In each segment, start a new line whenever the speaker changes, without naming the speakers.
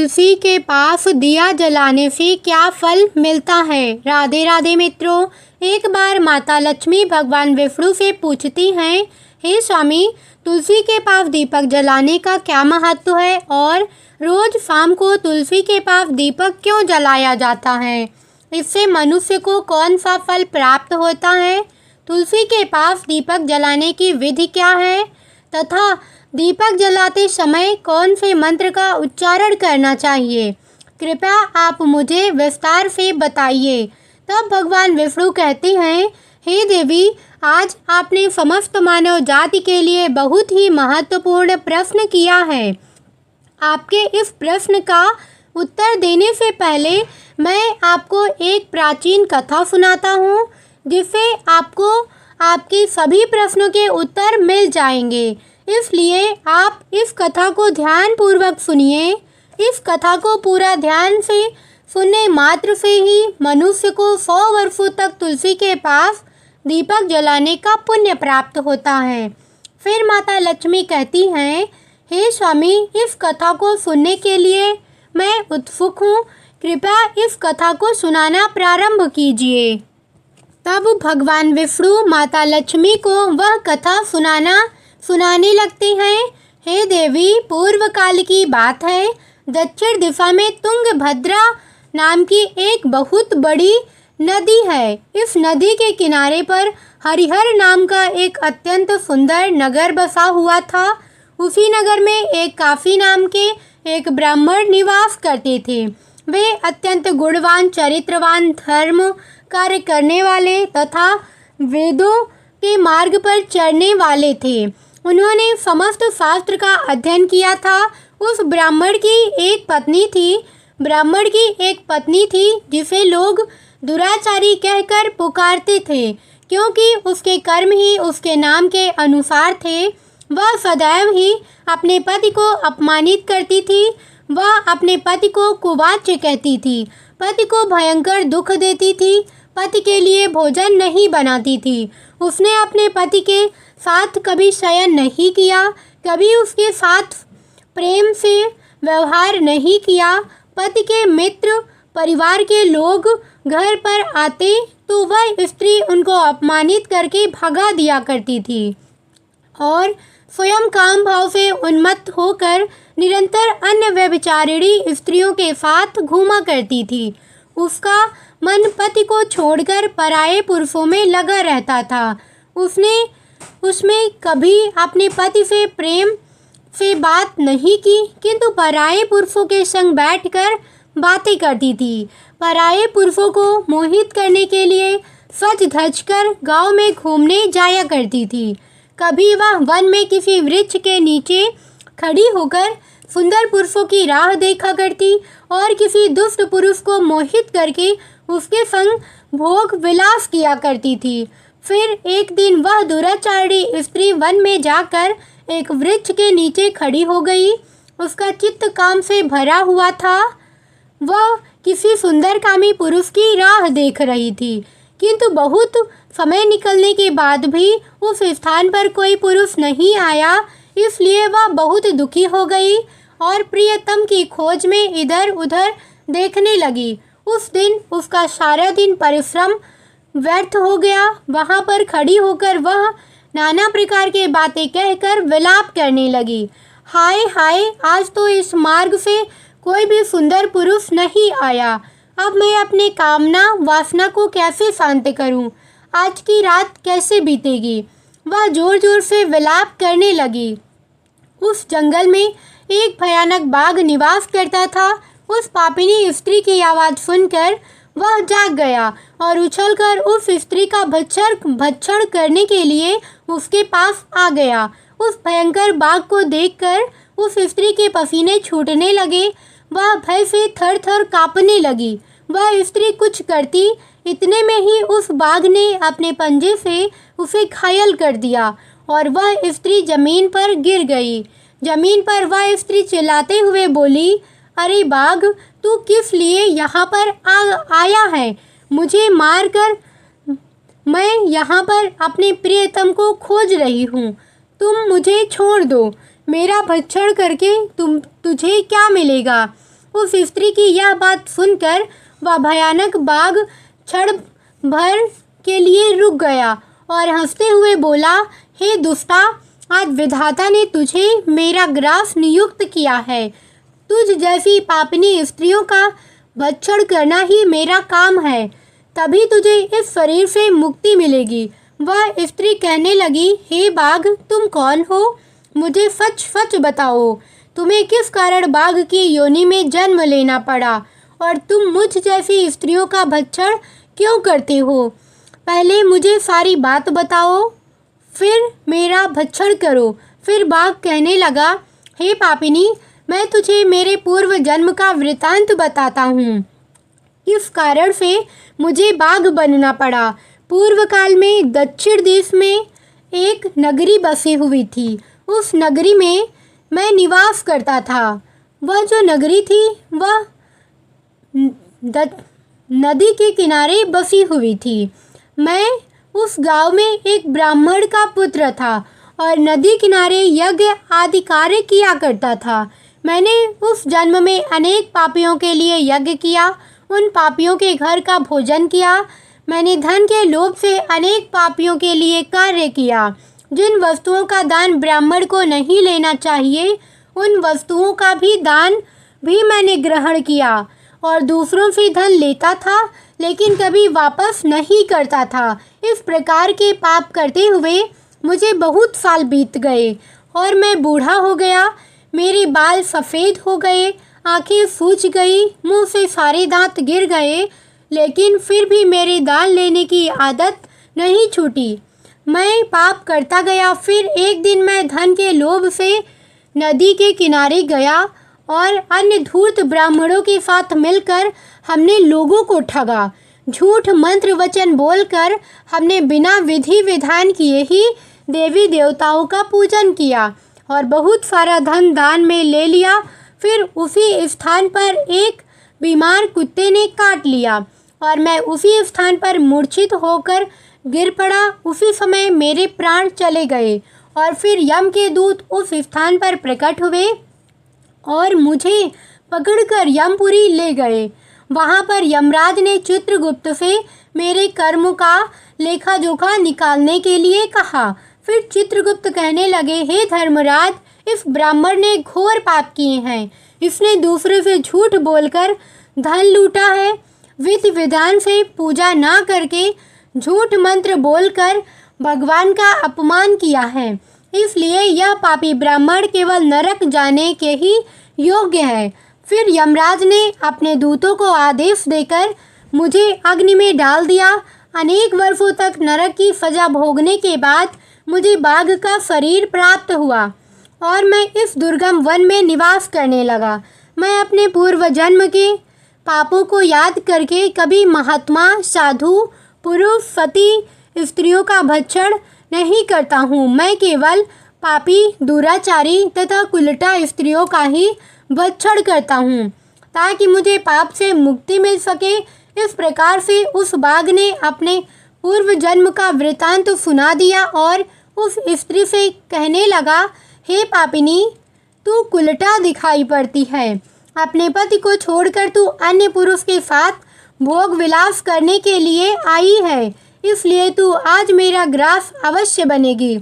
तुलसी के पास दिया जलाने से क्या फल मिलता है? राधे राधे मित्रों। एक बार माता लक्ष्मी भगवान विष्णु से पूछती हैं, हे स्वामी, तुलसी के पास दीपक जलाने का क्या महत्व है और रोज शाम को तुलसी के पास दीपक क्यों जलाया जाता है? इससे मनुष्य को कौन सा फल प्राप्त होता है? तुलसी के पास दीपक जलाने की विधि क्या है तथा दीपक जलाते समय कौन से मंत्र का उच्चारण करना चाहिए? कृपया आप मुझे विस्तार से बताइए। तब भगवान विष्णु कहते हैं, हे देवी, आज आपने समस्त मानव जाति के लिए बहुत ही महत्वपूर्ण प्रश्न किया है। आपके इस प्रश्न का उत्तर देने से पहले मैं आपको एक प्राचीन कथा सुनाता हूँ, जिससे आपको आपके सभी प्रश्नों के उत्तर मिल जाएंगे। इसलिए आप इस कथा को ध्यानपूर्वक सुनिए। इस कथा को पूरा ध्यान से सुनने मात्र से ही मनुष्य को 100 वर्षों तक तुलसी के पास दीपक जलाने का पुण्य प्राप्त होता है। फिर माता लक्ष्मी कहती हैं, हे स्वामी, इस कथा को सुनने के लिए मैं उत्सुक हूँ। कृपया इस कथा को सुनाना प्रारंभ कीजिए। तब भगवान विष्णु माता लक्ष्मी को वह कथा सुनाने लगते हैं। हे देवी, पूर्व काल की बात है। दक्षिण दिशा में तुंगभद्रा नाम की एक बहुत बड़ी नदी है। इस नदी के किनारे पर हरिहर नाम का एक अत्यंत सुंदर नगर बसा हुआ था। उसी नगर में एक काशी नाम के एक ब्राह्मण निवास करते थे। वे अत्यंत गुणवान, चरित्रवान, धर्म कार्य करने वाले तथा वेदों के मार्ग पर चलने वाले थे। उन्होंने समस्त शास्त्र का अध्ययन किया था। उस ब्राह्मण की एक पत्नी थी जिसे लोग दुराचारी कहकर पुकारते थे, क्योंकि उसके कर्म ही उसके नाम के अनुसार थे। वह सदैव ही अपने पति को अपमानित करती थी। वह अपने पति को कुवाच्य कहती थी, पति को भयंकर दुख देती थी, पति के लिए भोजन नहीं बनाती थी। उसने अपने पति के साथ कभी शयन नहीं किया, कभी उसके साथ प्रेम से व्यवहार नहीं किया। पति के मित्र, परिवार के लोग घर पर आते तो वह स्त्री उनको अपमानित करके भगा दिया करती थी और स्वयं काम भाव से उन्मत्त होकर निरंतर अन्य व्यभिचारिणी स्त्रियों के साथ घूमा करती थी। उसका मन पति को छोड़कर पराये पुरुषों में लगा रहता था। उसमें कभी अपने पति से प्रेम से बात नहीं की, किंतु पराये पुरुषों के संग बैठकर बातें करती थी। पराये पुरुषों को मोहित करने के लिए सज धज कर गाँव में घूमने जाया करती थी। कभी वह वन में किसी वृक्ष के नीचे खड़ी होकर सुंदर पुरुषों की राह देखा करती और किसी दुष्ट पुरुष को मोहित करके उसके संग भोग विलास किया करती थी। फिर एक दिन वह दुराचारी स्त्री वन में जाकर एक वृक्ष के नीचे खड़ी हो गई। उसका चित्त काम से भरा हुआ था। वह किसी सुंदरकामी पुरुष की राह देख रही थी, किंतु बहुत समय निकलने के बाद भी उस स्थान पर कोई पुरुष नहीं आया। इसलिए वह बहुत दुखी हो गई और प्रियतम की खोज में इधर उधर देखने लगी। उस दिन उसका सारा दिन परिश्रम व्यर्थ हो गया। वहाँ पर खड़ी होकर वह नाना प्रकार के बातें कहकर विलाप करने लगी। हाय हाय, आज तो इस मार्ग से कोई भी सुंदर पुरुष नहीं आया। अब मैं अपने कामना वासना को कैसे शांत करूं? आज की रात कैसे बीतेगी? वह जोर जोर से विलाप करने लगी। उस जंगल में एक भयानक बाघ निवास करता था। उस पापिनी स्त्री की आवाज़ सुनकर वह जाग गया और उछलकर उस स्त्री का भक्षण करने के लिए उसके पास आ गया। उस भयंकर बाघ को देखकर उस स्त्री के पसीने छूटने लगे। वह भय से थर थर कांपने लगी। वह स्त्री कुछ करती, इतने में ही उस बाघ ने अपने पंजे से उसे घायल कर दिया और वह स्त्री जमीन पर गिर गई। जमीन पर वह स्त्री चिल्लाते हुए बोली, अरे बाघ, तू किस लिए यहाँ पर आया है? मुझे मारकर मैं यहाँ पर अपने प्रियतम को खोज रही हूँ। तुम मुझे छोड़ दो। मेरा भक्षण करके तुझे क्या मिलेगा? उस स्त्री की यह बात सुनकर वह भयानक बाघ क्षण भर के लिए रुक गया और हंसते हुए बोला, हे दुष्टा, आज विधाता ने तुझे मेरा ग्रास नियुक्त किया है। तुझ जैसी पापिनी स्त्रियों का भक्षण करना ही मेरा काम है, तभी तुझे इस शरीर से मुक्ति मिलेगी। वह स्त्री कहने लगी, हे बाघ, तुम कौन हो? मुझे सच सच बताओ, तुम्हें किस कारण बाघ की योनि में जन्म लेना पड़ा और तुम मुझ जैसी स्त्रियों का भक्षण क्यों करते हो? पहले मुझे सारी बात बताओ, फिर मेरा भक्षण करो। फिर बाघ कहने लगा, हे पापिनी, मैं तुझे मेरे पूर्व जन्म का वृतांत बताता हूँ। किस कारण से मुझे बाघ बनना पड़ा। पूर्व काल में दक्षिण देश में एक नगरी बसी हुई थी। उस नगरी में मैं निवास करता था। वह जो नगरी थी वह नदी के किनारे बसी हुई थी। मैं उस गांव में एक ब्राह्मण का पुत्र था और नदी किनारे यज्ञ आदि कार्य किया करता था। मैंने उस जन्म में अनेक पापियों के लिए यज्ञ किया, उन पापियों के घर का भोजन किया। मैंने धन के लोभ से अनेक पापियों के लिए कार्य किया। जिन वस्तुओं का दान ब्राह्मण को नहीं लेना चाहिए, उन वस्तुओं का भी दान भी मैंने ग्रहण किया और दूसरों से धन लेता था, लेकिन कभी वापस नहीं करता था। इस प्रकार के पाप करते हुए मुझे बहुत साल बीत गए और मैं बूढ़ा हो गया। मेरे बाल सफ़ेद हो गए, आंखें सूज गई, मुंह से सारे दांत गिर गए, लेकिन फिर भी मेरे दान लेने की आदत नहीं छूटी। मैं पाप करता गया। फिर एक दिन मैं धन के लोभ से नदी के किनारे गया और अन्य धूर्त ब्राह्मणों के साथ मिलकर हमने लोगों को ठगा। झूठ मंत्र वचन बोलकर हमने बिना विधि विधान किए ही देवी देवताओं का पूजन किया और बहुत सारा धन दान में ले लिया। फिर उसी स्थान पर एक बीमार कुत्ते ने काट लिया और मैं उसी स्थान पर मूर्छित होकर गिर पड़ा। उसी समय मेरे प्राण चले गए और फिर यम के दूत उस स्थान पर प्रकट हुए और मुझे पकड़कर यमपुरी ले गए। वहाँ पर यमराज ने चित्रगुप्त से मेरे कर्म का लेखा जोखा निकालने के लिए कहा। फिर चित्रगुप्त कहने लगे, हे धर्मराज, इस ब्राह्मण ने घोर पाप किए हैं। इसने दूसरे से झूठ बोलकर धन लूटा है, विधि विधान से पूजा ना करके झूठ मंत्र बोलकर भगवान का अपमान किया है। इसलिए यह पापी ब्राह्मण केवल नरक जाने के ही योग्य है। फिर यमराज ने अपने दूतों को आदेश देकर मुझे अग्नि में डाल दिया। अनेक वर्षों तक नरक की सजा भोगने के बाद मुझे बाघ का शरीर प्राप्त हुआ और मैं इस दुर्गम वन में निवास करने लगा। मैं अपने पूर्व जन्म के पापों को याद करके कभी महात्मा, साधु, पुरुष, सती स्त्रियों का भक्षण नहीं करता हूँ। मैं केवल पापी, दुराचारी तथा कुलटा स्त्रियों का ही भक्षण करता हूँ ताकि मुझे पाप से मुक्ति मिल सके। इस प्रकार से उस बाघ ने अपने पूर्व जन्म का वृतांत सुना दिया और उस स्त्री से कहने लगा, हे पापिनी, तू कुलटा दिखाई पड़ती है। अपने पति को छोड़कर तू अन्य पुरुष के साथ भोग विलास करने के लिए आई है, इसलिए तू आज मेरा ग्रास अवश्य बनेगी।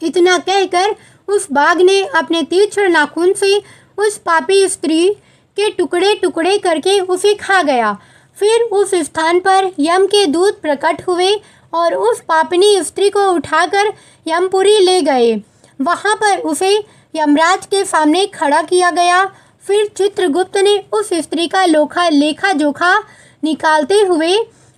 इतना कहकर उस बाघ ने अपने तीक्ष्ण नाखून से उस पापी स्त्री के टुकड़े टुकड़े करके उसे खा गया। फिर उस स्थान पर यम के दूत प्रकट हुए और उस पापिनी स्त्री को उठाकर यमपुरी ले गए। वहां पर उसे यमराज के सामने खड़ा किया गया। फिर चित्रगुप्त ने उस स्त्री का लेखा जोखा निकालते हुए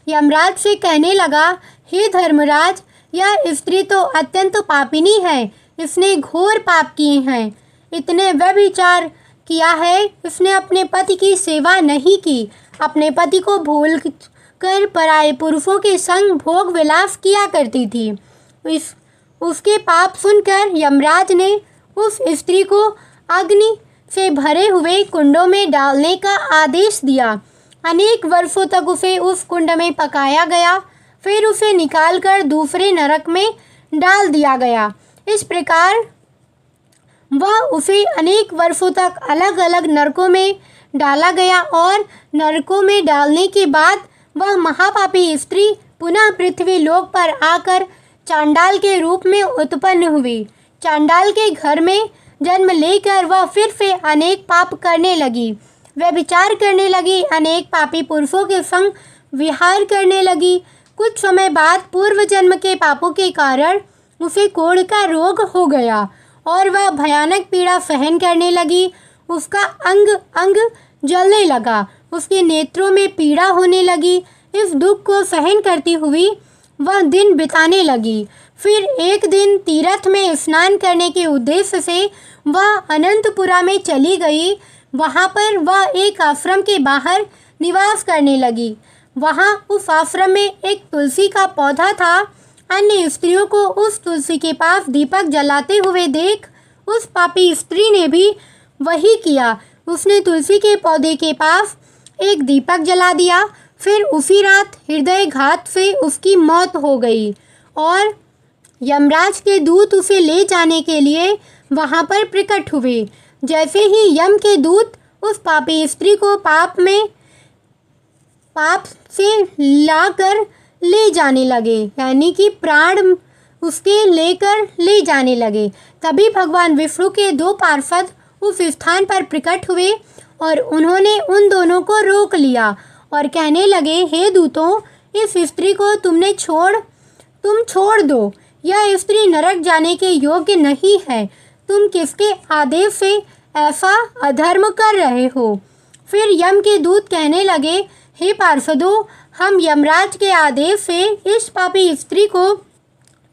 यमराज से कहने लगा, हे धर्मराज, यह स्त्री तो अत्यंत पापिनी है। इसने घोर पाप किए हैं। इतने व्यभिचार किया है। इसने अपने पति की सेवा नहीं की, अपने पति को भूल कर पराये पुरुषों के संग भोग विलास किया करती थी। उसके पाप सुनकर यमराज ने उस स्त्री को अग्नि से भरे हुए कुंडों में डालने का आदेश दिया। अनेक वर्षों तक उसे उस कुंड में पकाया गया। फिर उसे निकालकर दूसरे नरक में डाल दिया गया। इस प्रकार वह उसे अनेक वर्षों तक अलग अलग नरकों में डाला गया और नरकों में डालने के बाद वह महापापी स्त्री पुनः पृथ्वी लोक पर आकर चांडाल के रूप में उत्पन्न हुई। चांडाल के घर में जन्म लेकर वह फिर से अनेक पाप करने लगी। वह विचार करने लगी, अनेक पापी पुरुषों के संग विहार करने लगी। कुछ समय बाद पूर्व जन्म के पापों के कारण उसे कोढ़ का रोग हो गया और वह भयानक पीड़ा सहन करने लगी। उसका अंग अंग जलने लगा, उसके नेत्रों में पीड़ा होने लगी। इस दुख को सहन करती हुई वह दिन बिताने लगी। फिर एक दिन तीर्थ में स्नान करने के उद्देश्य से वह अनंतपुरा में चली गई। वहाँ पर वह एक आश्रम के बाहर निवास करने लगी। वहाँ उस आश्रम में एक तुलसी का पौधा था। अन्य स्त्रियों को उस तुलसी के पास दीपक जलाते हुए देख उस पापी स्त्री ने भी वही किया। उसने तुलसी के पौधे के पास एक दीपक जला दिया। फिर उसी रात हृदयघात से उसकी मौत हो गई और यमराज के दूत उसे ले जाने के लिए वहां पर प्रकट हुए। जैसे ही यम के दूत उस पापी स्त्री को पाप से लाकर ले जाने लगे, यानी कि प्राण उसके लेकर ले जाने लगे, तभी भगवान विष्णु के दो पार्षद उस स्थान पर प्रकट हुए और उन्होंने उन दोनों को रोक लिया और कहने लगे, हे दूतों, इस स्त्री को तुम छोड़ दो। यह स्त्री नरक जाने के योग्य नहीं है। तुम किसके आदेश से ऐसा अधर्म कर रहे हो? फिर यम के दूत कहने लगे, हे पार्षदों, हम यमराज के आदेश से इस पापी स्त्री को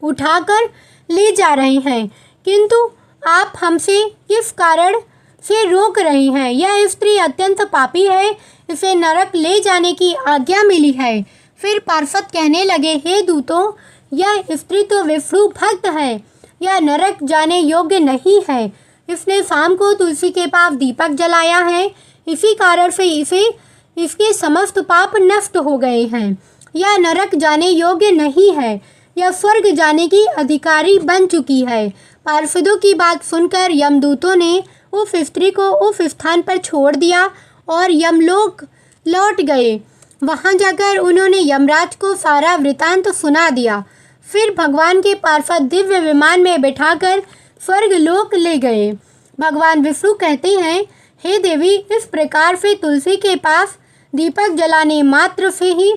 उठाकर ले जा रहे हैं, किंतु आप हमसे किस कारण से रोक रहे हैं? यह स्त्री अत्यंत पापी है, इसे नरक ले जाने की आज्ञा मिली है। फिर पार्षद कहने लगे, हे दूतों, यह स्त्री तो विष्णु भक्त है, यह नरक जाने योग्य नहीं है। इसने शाम को तुलसी के पास दीपक जलाया है, इसी कारण से इसके समस्त पाप नष्ट हो गए हैं। यह नरक जाने योग्य नहीं है, यह स्वर्ग जाने की अधिकारी बन चुकी है। पार्षदों की बात सुनकर यमदूतों ने उस स्त्री को उस स्थान पर छोड़ दिया और यमलोक लौट गए। वहां जाकर उन्होंने यमराज को सारा वृतांत सुना दिया। फिर भगवान के पार्षद दिव्य विमान में बैठाकर स्वर्ग लोक ले गए। भगवान विष्णु कहते हैं, हे देवी, इस प्रकार से तुलसी के पास दीपक जलाने मात्र से ही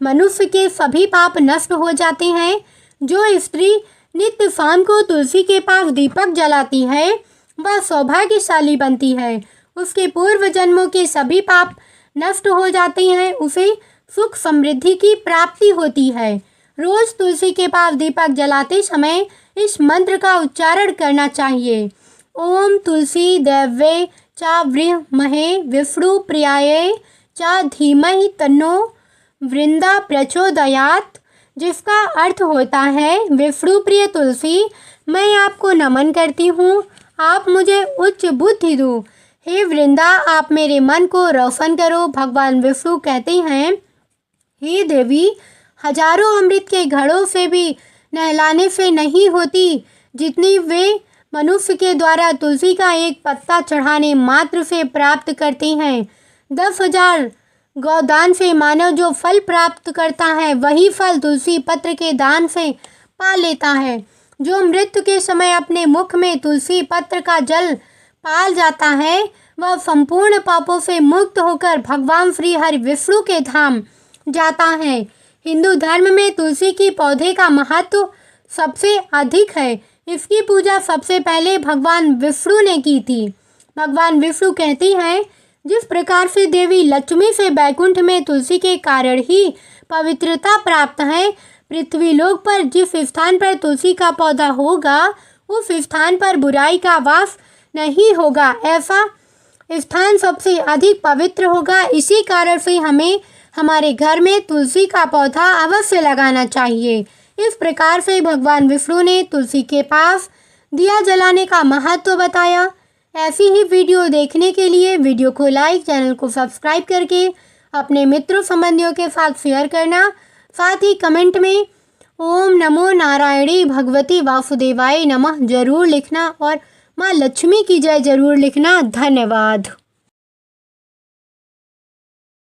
मनुष्य के सभी पाप नष्ट हो जाते हैं। जो स्त्री नित्य शाम को तुलसी के पास दीपक जलाती है वह सौभाग्यशाली बनती है। उसके पूर्व जन्मों के सभी पाप नष्ट हो जाते हैं, उसे सुख समृद्धि की प्राप्ति होती है। रोज तुलसी के पास दीपक जलाते समय इस मंत्र का उच्चारण करना चाहिए। ओम तुलसी देव्ये च विद्महे विष्णु प्रियाय च धीमहि तन्नो वृंदा प्रचोदयात्, जिसका अर्थ होता है, विष्णु प्रिय तुलसी, मैं आपको नमन करती हूँ, आप मुझे उच्च बुद्धि दो। हे वृंदा, आप मेरे मन को रोशन करो। भगवान विष्णु कहते हैं, हे देवी, हजारों अमृत के घड़ों से भी नहलाने से नहीं होती जितनी वे मनुष्य के द्वारा तुलसी का एक पत्ता चढ़ाने मात्र से प्राप्त करते हैं। 10,000 गौदान से मानव जो फल प्राप्त करता है वही फल तुलसी पत्र के दान से पा लेता है। जो मृत्यु के समय अपने मुख में तुलसी पत्र का जल पाल जाता है वह संपूर्ण पापों से मुक्त होकर भगवान श्री हरि विष्णु के धाम जाता है। हिंदू धर्म में तुलसी की पौधे का महत्व सबसे अधिक है। इसकी पूजा सबसे पहले भगवान विष्णु ने की थी। भगवान विष्णु कहती हैं, जिस प्रकार से देवी लक्ष्मी से बैकुंठ में तुलसी के कारण ही पवित्रता प्राप्त है, पृथ्वी लोक पर जिस स्थान पर तुलसी का पौधा होगा उस स्थान पर बुराई का वास नहीं होगा। ऐसा स्थान सबसे अधिक पवित्र होगा। इसी कारण से हमें हमारे घर में तुलसी का पौधा अवश्य लगाना चाहिए। इस प्रकार से भगवान विष्णु ने तुलसी के पास दिया जलाने का महत्व बताया। ऐसी ही वीडियो देखने के लिए वीडियो को लाइक, चैनल को सब्सक्राइब करके अपने मित्रों संबंधियों के साथ शेयर करना। साथ ही कमेंट में ओम नमो नारायणी भगवती वासुदेवाय नमः जरूर लिखना और माँ लक्ष्मी की जय जरूर लिखना। धन्यवाद।